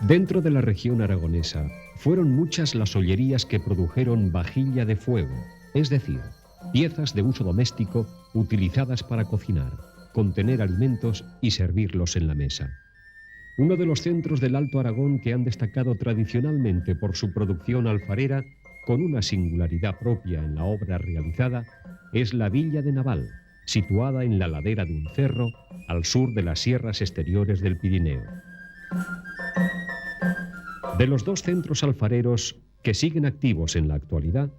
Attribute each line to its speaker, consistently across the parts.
Speaker 1: Dentro de la región aragonesa, fueron muchas las ollerías que produjeron vajilla de fuego, es decir, piezas de uso doméstico utilizadas para cocinar, contener alimentos y servirlos en la mesa. Uno de los centros del Alto Aragón que han destacado tradicionalmente por su producción alfarera, con una singularidad propia en la obra realizada, es la Villa de Naval, situada en la ladera de un cerro al sur de las sierras exteriores del Pirineo. De los dos centros alfareros que siguen activos en la actualidad,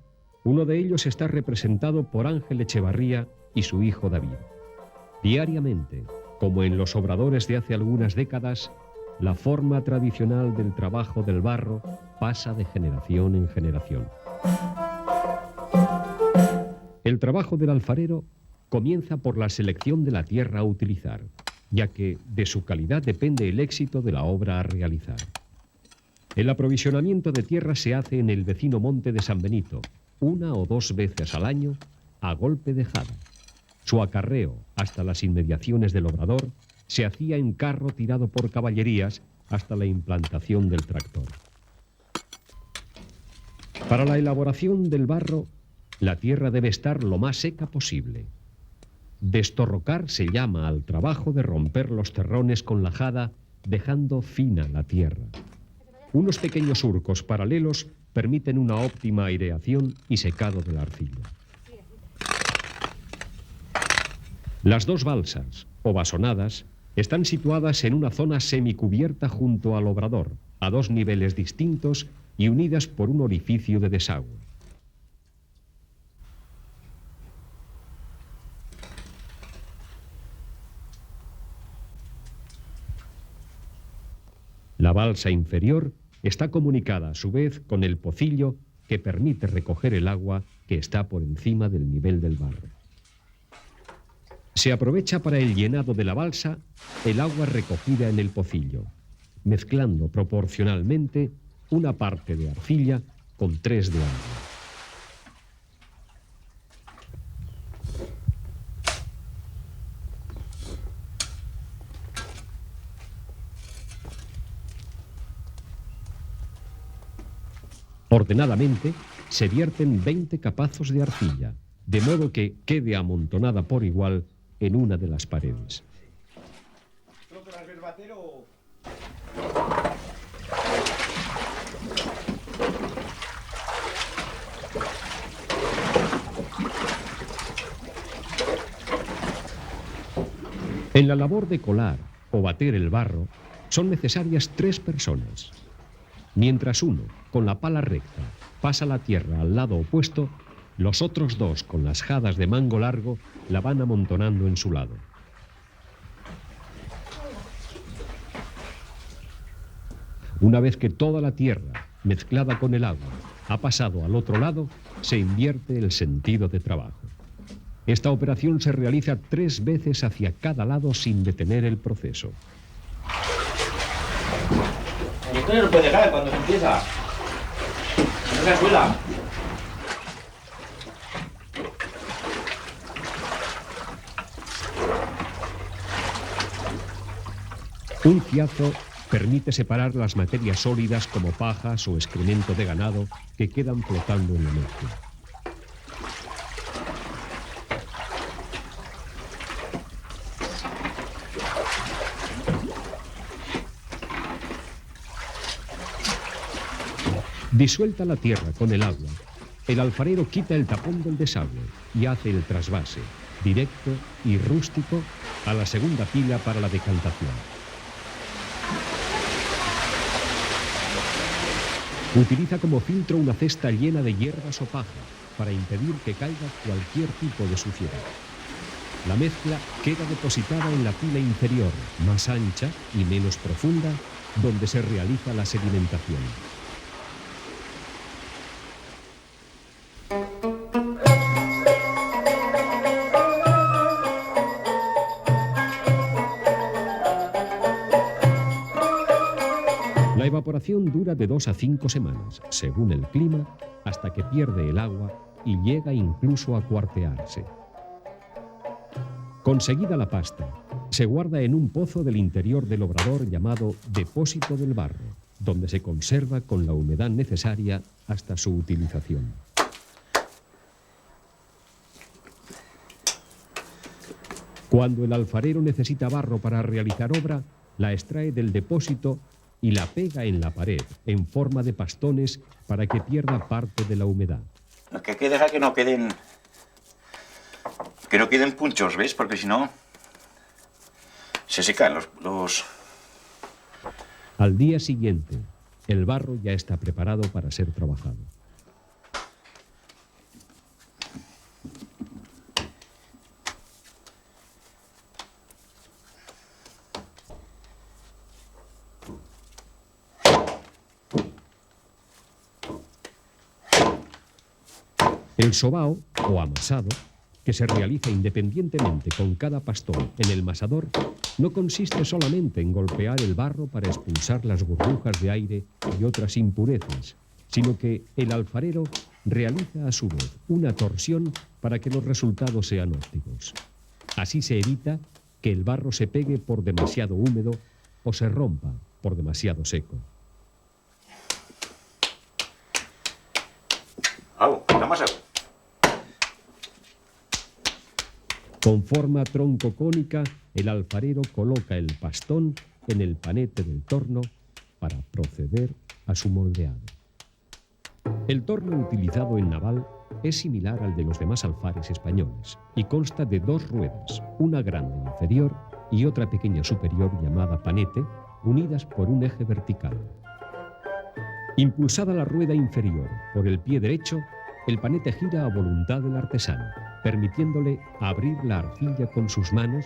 Speaker 1: uno de ellos está representado por Ángel Echevarría y su hijo David. Diariamente, como en los obradores de hace algunas décadas, la forma tradicional del trabajo del barro pasa de generación en generación. El trabajo del alfarero comienza por la selección de la tierra a utilizar, ya que de su calidad depende el éxito de la obra a realizar. El aprovisionamiento de tierra se hace en el vecino monte de San Benito, 1 o 2 veces al año, a golpe de jada. Su acarreo hasta las inmediaciones del obrador se hacía en carro tirado por caballerías hasta la implantación del tractor. Para la elaboración del barro, la tierra debe estar lo más seca posible. Destorrocar se llama al trabajo de romper los terrones con la jada, dejando fina la tierra. Unos pequeños surcos paralelos permiten una óptima aireación y secado de la arcilla. Las dos balsas, o basonadas, están situadas en una zona semicubierta junto al obrador, a 2 niveles distintos y unidas por un orificio de desagüe. La balsa inferior está comunicada a su vez con el pocillo que permite recoger el agua que está por encima del nivel del barro. Se aprovecha para el llenado de la balsa el agua recogida en el pocillo, mezclando proporcionalmente una parte de arcilla con 3 de agua. Ordenadamente se vierten 20 capazos de arcilla, de modo que quede amontonada por igual en una de las paredes. En la labor de colar o bater el barro son necesarias 3 personas. Mientras uno, con la pala recta, pasa la tierra al lado opuesto, los otros 2, con las jadas de mango largo, la van amontonando en su lado. Una vez que toda la tierra, mezclada con el agua, ha pasado al otro lado, se invierte el sentido de trabajo. Esta operación se realiza 3 veces hacia cada lado sin detener el proceso.
Speaker 2: El motor no puede caer cuando se empieza. No se suela.
Speaker 1: Un fiazo permite separar las materias sólidas como pajas o excremento de ganado que quedan flotando en la mezcla. Disuelta la tierra con el agua, el alfarero quita el tapón del desagüe y hace el trasvase, directo y rústico, a la segunda pila para la decantación. Utiliza como filtro una cesta llena de hierbas o paja para impedir que caiga cualquier tipo de suciedad. La mezcla queda depositada en la pila inferior, más ancha y menos profunda, donde se realiza la sedimentación. La evaporación dura de 2 a 5 semanas, según el clima, hasta que pierde el agua y llega incluso a cuartearse. Conseguida la pasta, se guarda en un pozo del interior del obrador llamado depósito del barro, donde se conserva con la humedad necesaria hasta su utilización. Cuando el alfarero necesita barro para realizar obra, la extrae del depósito y la pega en la pared en forma de pastones para que pierda parte de la humedad.
Speaker 3: Lo que hay que dejar que no queden punchos, ¿ves? Porque si no se secan los...
Speaker 1: Al día siguiente, el barro ya está preparado para ser trabajado. El sobao, o amasado, que se realiza independientemente con cada pastón en el masador, no consiste solamente en golpear el barro para expulsar las burbujas de aire y otras impurezas, sino que el alfarero realiza a su vez una torsión para que los resultados sean óptimos. Así se evita que el barro se pegue por demasiado húmedo o se rompa por demasiado seco. Con forma troncocónica, el alfarero coloca el pastón en el panete del torno para proceder a su moldeado. El torno utilizado en naval es similar al de los demás alfares españoles y consta de dos ruedas, una grande inferior y otra pequeña superior llamada panete, unidas por un eje vertical. Impulsada la rueda inferior por el pie derecho, el panete gira a voluntad del artesano, permitiéndole abrir la arcilla con sus manos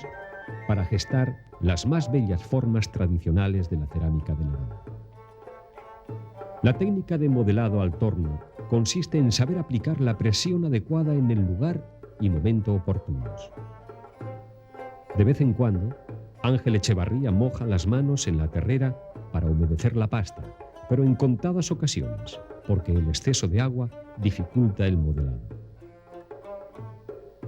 Speaker 1: para gestar las más bellas formas tradicionales de la cerámica de Naval. La técnica de modelado al torno consiste en saber aplicar la presión adecuada en el lugar y momento oportunos. De vez en cuando, Ángel Echevarría moja las manos en la terrera para humedecer la pasta, pero en contadas ocasiones, porque el exceso de agua dificulta el modelado.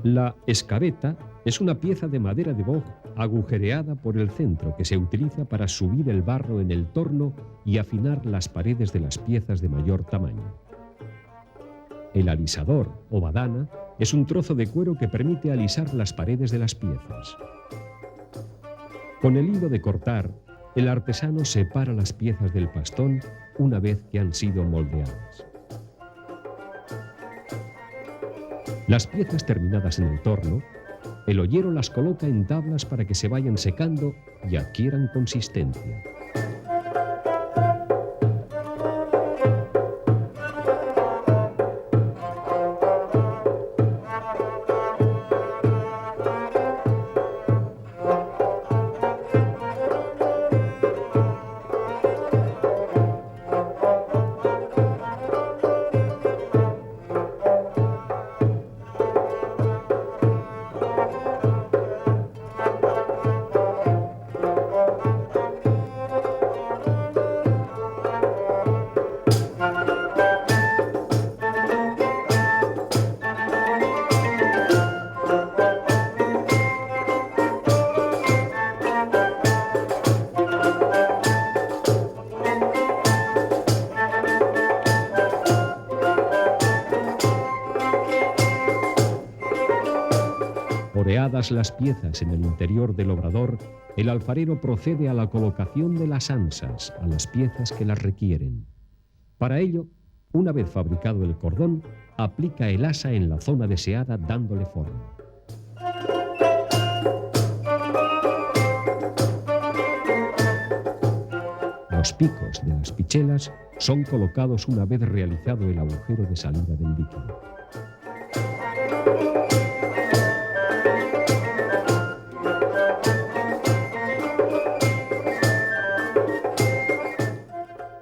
Speaker 1: La escabeta es una pieza de madera de boj agujereada por el centro que se utiliza para subir el barro en el torno y afinar las paredes de las piezas de mayor tamaño. El alisador o badana es un trozo de cuero que permite alisar las paredes de las piezas. Con el hilo de cortar, el artesano separa las piezas del pastón una vez que han sido moldeadas. Las piezas terminadas en el torno, el ollero las coloca en tablas para que se vayan secando y adquieran consistencia. Oreadas las piezas en el interior del obrador, el alfarero procede a la colocación de las ansas a las piezas que las requieren. Para ello, una vez fabricado el cordón, aplica el asa en la zona deseada dándole forma. Los picos de las pichelas son colocados una vez realizado el agujero de salida del líquido.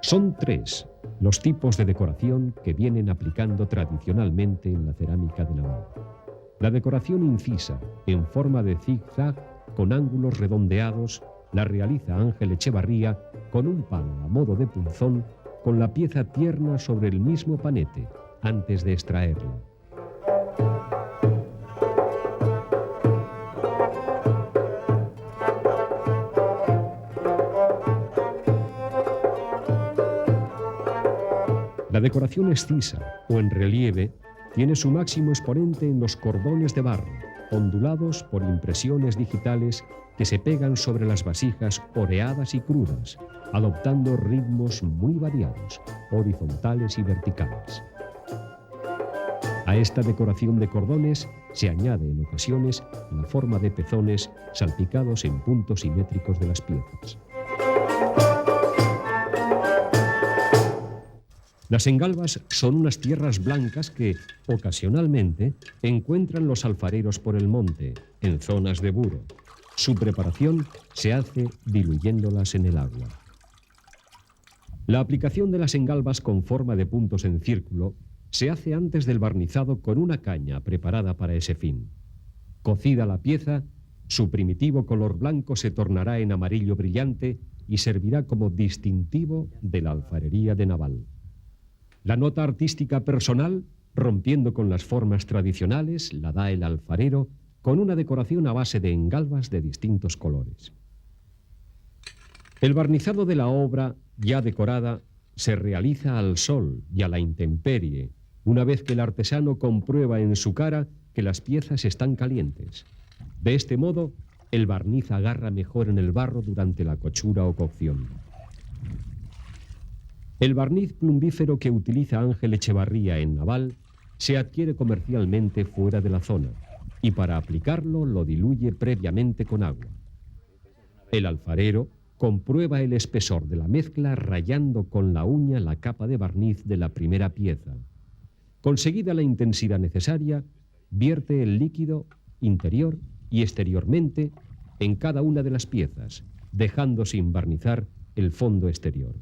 Speaker 1: Son tres los tipos de decoración que vienen aplicando tradicionalmente en la cerámica de Naval. La decoración incisa, en forma de zigzag, con ángulos redondeados, la realiza Ángel Echevarría con un palo a modo de punzón, con la pieza tierna sobre el mismo panete, antes de extraerla. La decoración escisa o en relieve tiene su máximo exponente en los cordones de barro, ondulados por impresiones digitales que se pegan sobre las vasijas oreadas y crudas, adoptando ritmos muy variados, horizontales y verticales. A esta decoración de cordones se añade en ocasiones la forma de pezones salpicados en puntos simétricos de las piezas. Las engalbas son unas tierras blancas que, ocasionalmente, encuentran los alfareros por el monte, en zonas de buro. Su preparación se hace diluyéndolas en el agua. La aplicación de las engalbas con forma de puntos en círculo se hace antes del barnizado con una caña preparada para ese fin. Cocida la pieza, su primitivo color blanco se tornará en amarillo brillante y servirá como distintivo de la alfarería de Naval. La nota artística personal, rompiendo con las formas tradicionales, la da el alfarero con una decoración a base de engalbas de distintos colores. El barnizado de la obra, ya decorada, se realiza al sol y a la intemperie, una vez que el artesano comprueba en su cara que las piezas están calientes. De este modo, el barniz agarra mejor en el barro durante la cochura o cocción. El barniz plumbífero que utiliza Ángel Echevarría en Naval se adquiere comercialmente fuera de la zona y para aplicarlo lo diluye previamente con agua. El alfarero comprueba el espesor de la mezcla rayando con la uña la capa de barniz de la primera pieza. Conseguida la intensidad necesaria, vierte el líquido interior y exteriormente en cada una de las piezas, dejando sin barnizar el fondo exterior.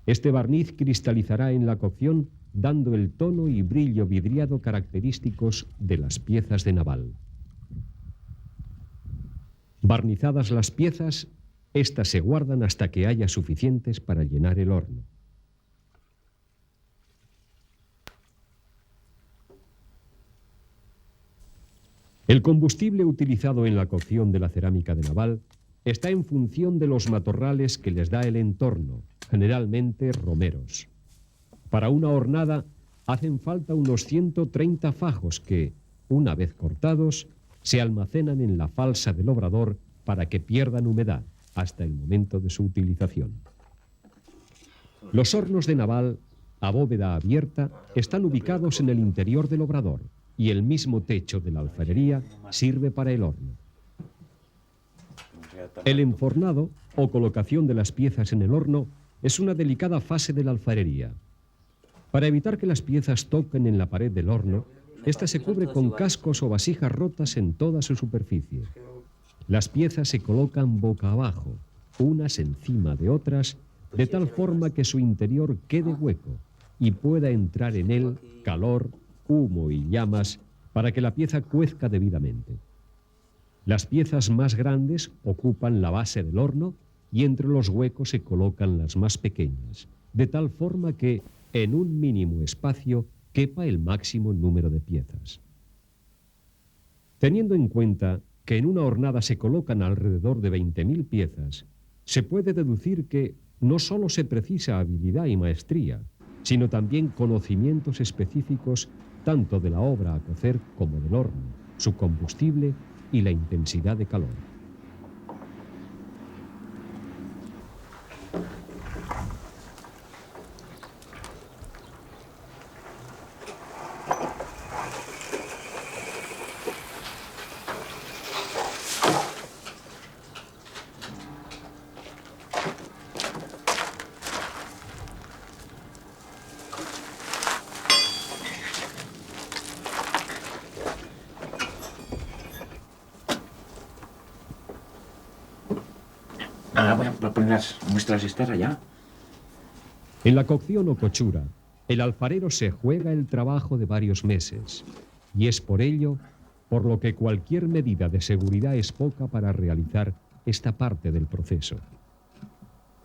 Speaker 1: Este barniz cristalizará en la cocción, dando el tono y brillo vidriado característicos de las piezas de Naval. Barnizadas las piezas, estas se guardan hasta que haya suficientes para llenar el horno. El combustible utilizado en la cocción de la cerámica de Naval está en función de los matorrales que les da el entorno, generalmente romeros. Para una hornada hacen falta unos 130 fajos que, una vez cortados, se almacenan en la falsa del obrador para que pierdan humedad hasta el momento de su utilización. Los hornos de Naval, a bóveda abierta, están ubicados en el interior del obrador y el mismo techo de la alfarería sirve para el horno. El enfornado, o colocación de las piezas en el horno, es una delicada fase de la alfarería. Para evitar que las piezas toquen en la pared del horno, esta se cubre con cascos o vasijas rotas en toda su superficie. Las piezas se colocan boca abajo, unas encima de otras, de tal forma que su interior quede hueco y pueda entrar en él calor, humo y llamas para que la pieza cuezca debidamente. Las piezas más grandes ocupan la base del horno y entre los huecos se colocan las más pequeñas, de tal forma que en un mínimo espacio quepa el máximo número de piezas. Teniendo en cuenta que en una hornada se colocan alrededor de 20.000 piezas, se puede deducir que no solo se precisa habilidad y maestría, sino también conocimientos específicos tanto de la obra a cocer como del horno, su combustible y la intensidad de calor.
Speaker 3: Voy a poner las muestras estas allá.
Speaker 1: En la cocción o cochura, el alfarero se juega el trabajo de varios meses y es por ello por lo que cualquier medida de seguridad es poca para realizar esta parte del proceso.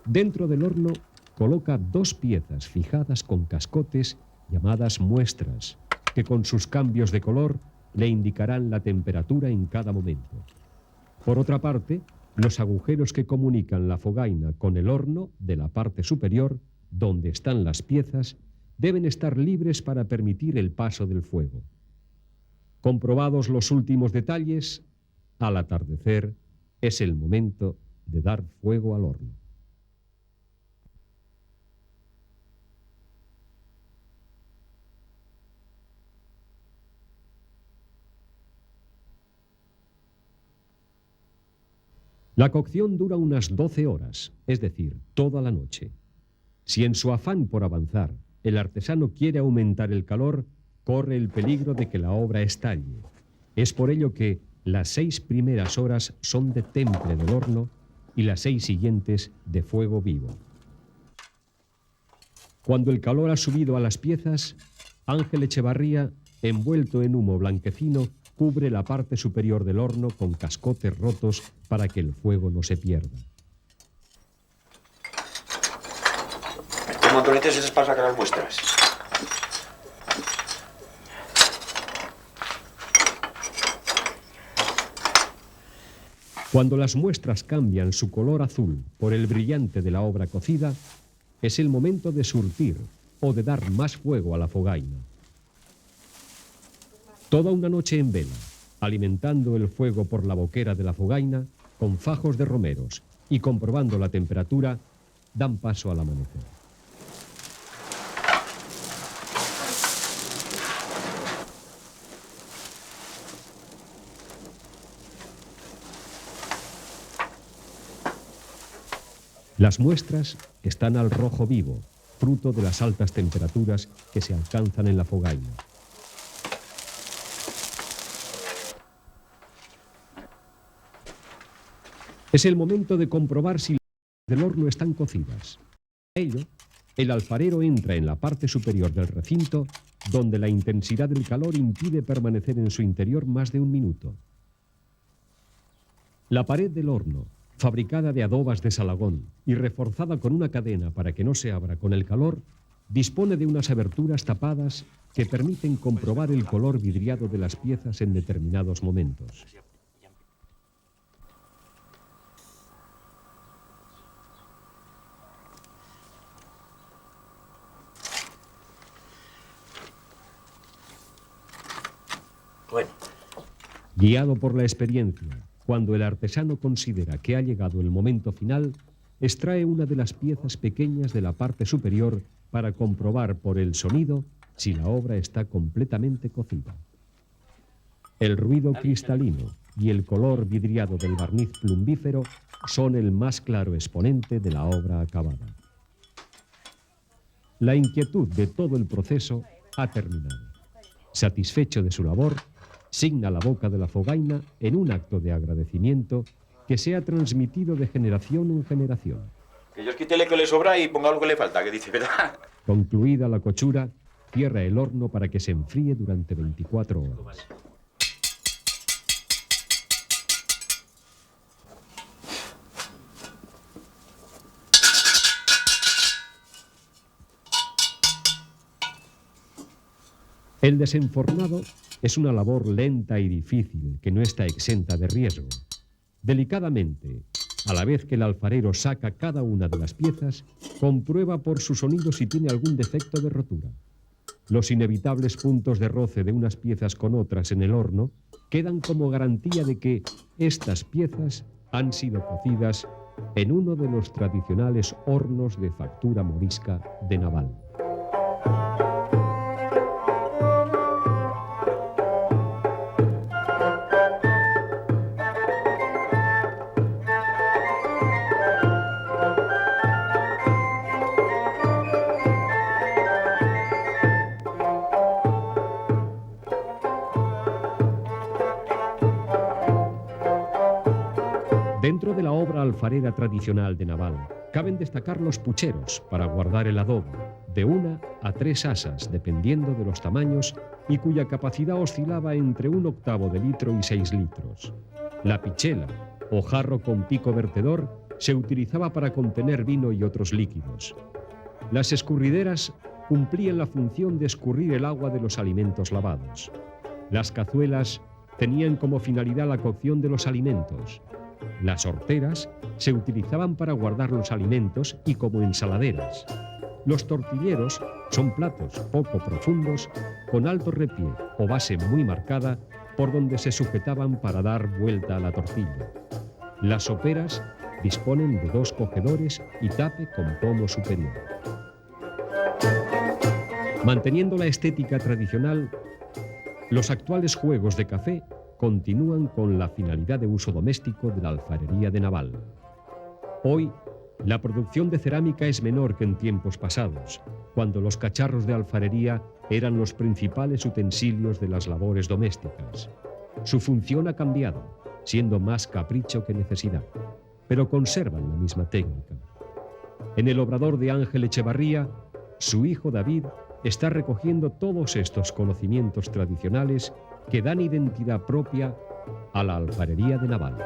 Speaker 1: Dentro del horno coloca 2 piezas fijadas con cascotes llamadas muestras, que con sus cambios de color le indicarán la temperatura en cada momento. Por otra parte, los agujeros que comunican la fogaina con el horno de la parte superior, donde están las piezas, deben estar libres para permitir el paso del fuego. Comprobados los últimos detalles, al atardecer es el momento de dar fuego al horno. La cocción dura unas 12 horas, es decir, toda la noche. Si en su afán por avanzar el artesano quiere aumentar el calor, corre el peligro de que la obra estalle. Es por ello que las 6 primeras horas son de temple del horno y las 6 siguientes de fuego vivo. Cuando el calor ha subido a las piezas, Ángel Echevarría, envuelto en humo blanquecino, cubre la parte superior del horno con cascotes rotos para que el fuego no se pierda.
Speaker 3: ¿Qué montonetes es para sacar las muestras?
Speaker 1: Cuando las muestras cambian su color azul por el brillante de la obra cocida, es el momento de surtir o de dar más fuego a la fogaina. Toda una noche en vela, alimentando el fuego por la boquera de la fogaina, con fajos de romeros y comprobando la temperatura, dan paso al amanecer. Las muestras están al rojo vivo, fruto de las altas temperaturas que se alcanzan en la fogaina. Es el momento de comprobar si las del horno están cocidas. Para ello, el alfarero entra en la parte superior del recinto, donde la intensidad del calor impide permanecer en su interior más de un minuto. La pared del horno, fabricada de adobas de salagón y reforzada con una cadena para que no se abra con el calor, dispone de unas aberturas tapadas que permiten comprobar el color vidriado de las piezas en determinados momentos.
Speaker 3: Bueno.
Speaker 1: Guiado por la experiencia, cuando el artesano considera que ha llegado el momento final, extrae una de las piezas pequeñas de la parte superior para comprobar por el sonido si la obra está completamente cocida. El ruido cristalino y el color vidriado del barniz plumbífero son el más claro exponente de la obra acabada. La inquietud de todo el proceso ha terminado. Satisfecho de su labor, signa la boca de la fogaina en un acto de agradecimiento que se ha transmitido de generación en generación.
Speaker 3: Que Dios quítele que le sobra y ponga lo que le falta, que dice, ¿verdad?
Speaker 1: Concluida la cochura, cierra el horno para que se enfríe durante 24 horas. El desenfornado es una labor lenta y difícil que no está exenta de riesgo. Delicadamente, a la vez que el alfarero saca cada una de las piezas, comprueba por su sonido si tiene algún defecto de rotura. Los inevitables puntos de roce de unas piezas con otras en el horno quedan como garantía de que estas piezas han sido cocidas en uno de los tradicionales hornos de factura morisca de Naval. Dentro de la obra alfarera tradicional de Naval, caben destacar los pucheros para guardar el adobo, de 1 a 3 asas, dependiendo de los tamaños, y cuya capacidad oscilaba entre 1/8 de litro y 6 litros. La pichela, o jarro con pico vertedor, se utilizaba para contener vino y otros líquidos. Las escurrideras cumplían la función de escurrir el agua de los alimentos lavados. Las cazuelas tenían como finalidad la cocción de los alimentos. Las horteras se utilizaban para guardar los alimentos y como ensaladeras. Los tortilleros son platos poco profundos, con alto repié o base muy marcada, por donde se sujetaban para dar vuelta a la tortilla. Las soperas disponen de 2 cogedores y tape con pomo superior. Manteniendo la estética tradicional, los actuales juegos de café continúan con la finalidad de uso doméstico de la alfarería de Naval. Hoy, la producción de cerámica es menor que en tiempos pasados, cuando los cacharros de alfarería eran los principales utensilios de las labores domésticas. Su función ha cambiado, siendo más capricho que necesidad, pero conservan la misma técnica. En el obrador de Ángel Echevarría, su hijo David está recogiendo todos estos conocimientos tradicionales que dan identidad propia a la alfarería de Naval.